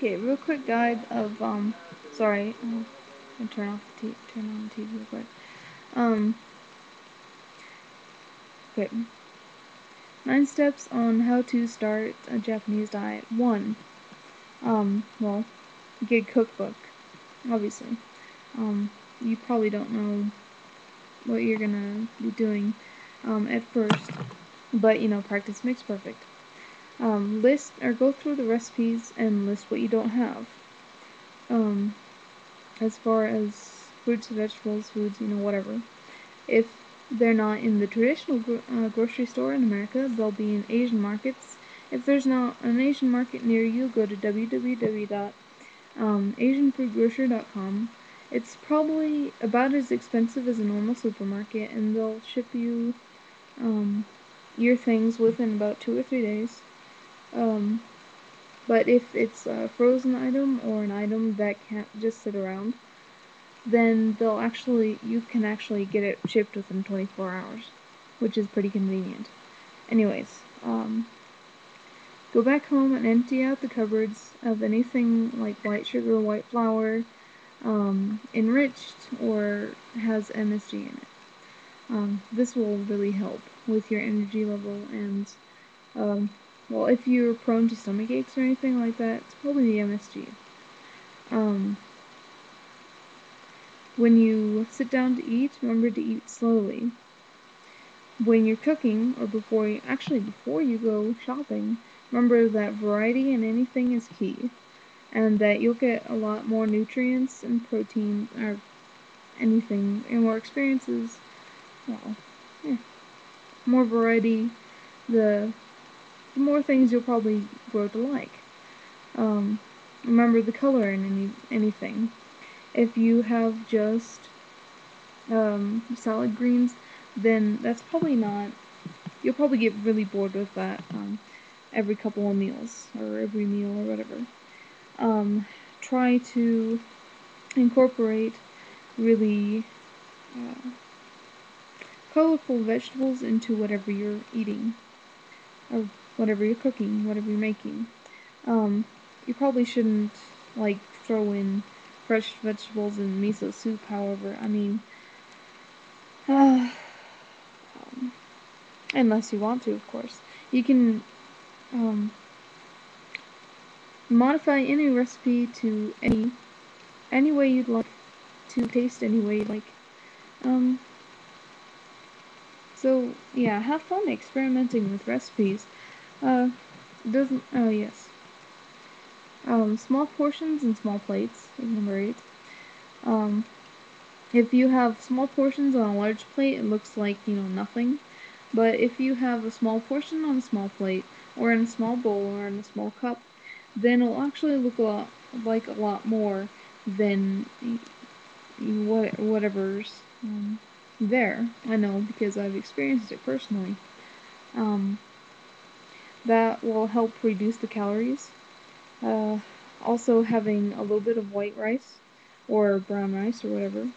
Okay, real quick guide of sorry, I'll turn on the TV real quick. Okay. 9 steps on how to start a Japanese diet. 1. Well, get a cookbook, obviously. You probably don't know what you're gonna be doing at first, but practice makes perfect. List or go through the recipes and list what you don't have. As far as fruits, vegetables, foods, whatever. If they're not in the traditional grocery store in America, they'll be in Asian markets. If there's not an Asian market near you, go to www.asianfoodgrocer.com. It's probably about as expensive as a normal supermarket, and they'll ship you your things within about 2 or 3 days. But if it's a frozen item or an item that can't just sit around, then you can actually get it shipped within 24 hours, which is pretty convenient. Anyways, go back home and empty out the cupboards of anything like white sugar, white flour, enriched, or has MSG in it. This will really help with your energy level and, well, if you're prone to stomach aches or anything like that, it's probably the MSG. When you sit down to eat, remember to eat slowly. When you're cooking, or before you go shopping, remember that variety in anything is key, and that you'll get a lot more nutrients and protein, or anything, and more experiences. Well, yeah. More variety, the more things you'll probably grow to like. Remember the color in anything. If you have just salad greens, then that's probably not. You'll probably get really bored with that every couple of meals, or every meal, or whatever. Try to incorporate really colorful vegetables into whatever you're eating, or whatever you're cooking, whatever you're making. You probably shouldn't throw in fresh vegetables in miso soup, however. I mean, unless you want to, of course. You can modify any recipe to any way you'd like, to taste any way you'd like. So yeah, have fun experimenting with recipes. Doesn't oh yes. Small portions and small plates, number 8. If you have small portions on a large plate, it looks like, nothing. But if you have a small portion on a small plate, or in a small bowl, or in a small cup, then it'll actually look a lot more than whatever's there. I know, because I've experienced it personally. That will help reduce the calories. Also, having a little bit of white rice, or brown rice, or whatever,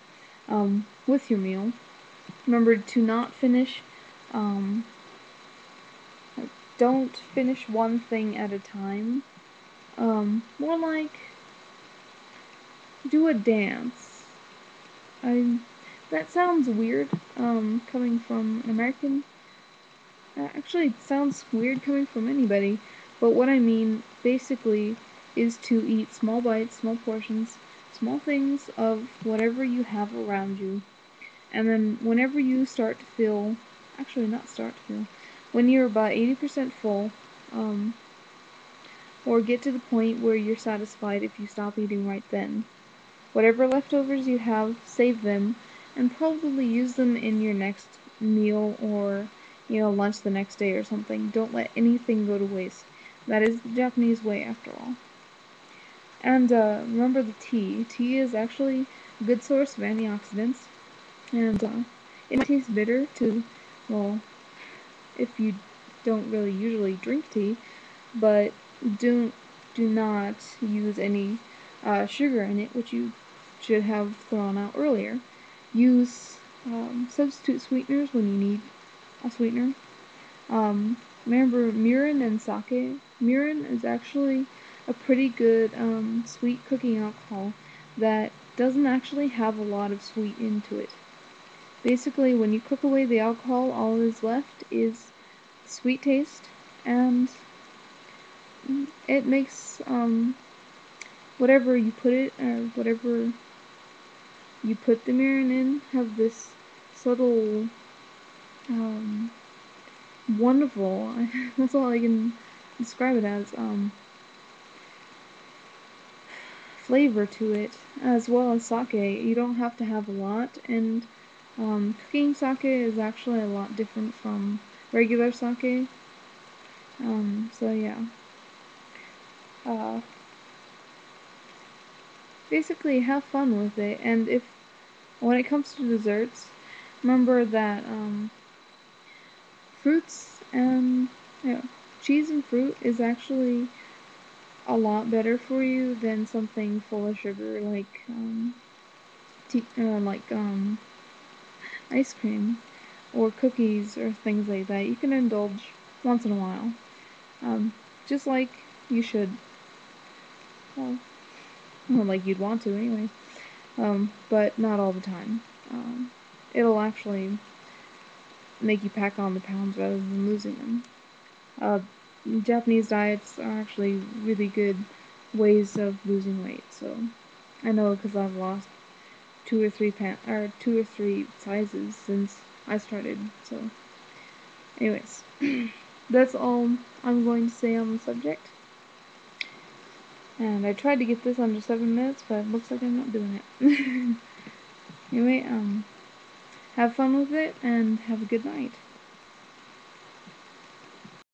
with your meal. Remember to not finish, don't finish one thing at a time. More like, do a dance. That sounds weird, coming from an American. Actually, it sounds weird coming from anybody, but what I mean, basically, is to eat small bites, small portions, small things of whatever you have around you. And then whenever you start to feel, when you're about 80% full, or get to the point where you're satisfied if you stop eating right then, whatever leftovers you have, save them, and probably use them in your next meal, or, lunch the next day or something. Don't let anything go to waste. That is the Japanese way, after all. And remember the tea. Tea is actually a good source of antioxidants, and it might taste bitter well, if you don't really usually drink tea, but do not use any sugar in it, which you should have thrown out earlier. Use substitute sweeteners when you need a sweetener. Remember mirin and sake. Mirin is actually a pretty good sweet cooking alcohol that doesn't actually have a lot of sweet into it. Basically, when you cook away the alcohol, all that is left is sweet taste, and it makes whatever you put it, or whatever you put the mirin in, have this subtle, wonderful, that's all I can describe it as, flavor to it, as well as sake. You don't have to have a lot, and cooking sake is actually a lot different from regular sake. So yeah. Basically, have fun with it, and when it comes to desserts, remember that fruits and cheese and fruit is actually a lot better for you than something full of sugar like ice cream or cookies or things like that. You can indulge once in a while, just like you should. Well, like you'd want to anyway. But not all the time. It'll actually make you pack on the pounds rather than losing them. Uh, Japanese diets are actually really good ways of losing weight. So I know because I've lost 2 or 3 sizes since I started. So, anyways, that's all I'm going to say on the subject. And I tried to get this under 7 minutes, but it looks like I'm not doing it. Anyway, have fun with it and have a good night.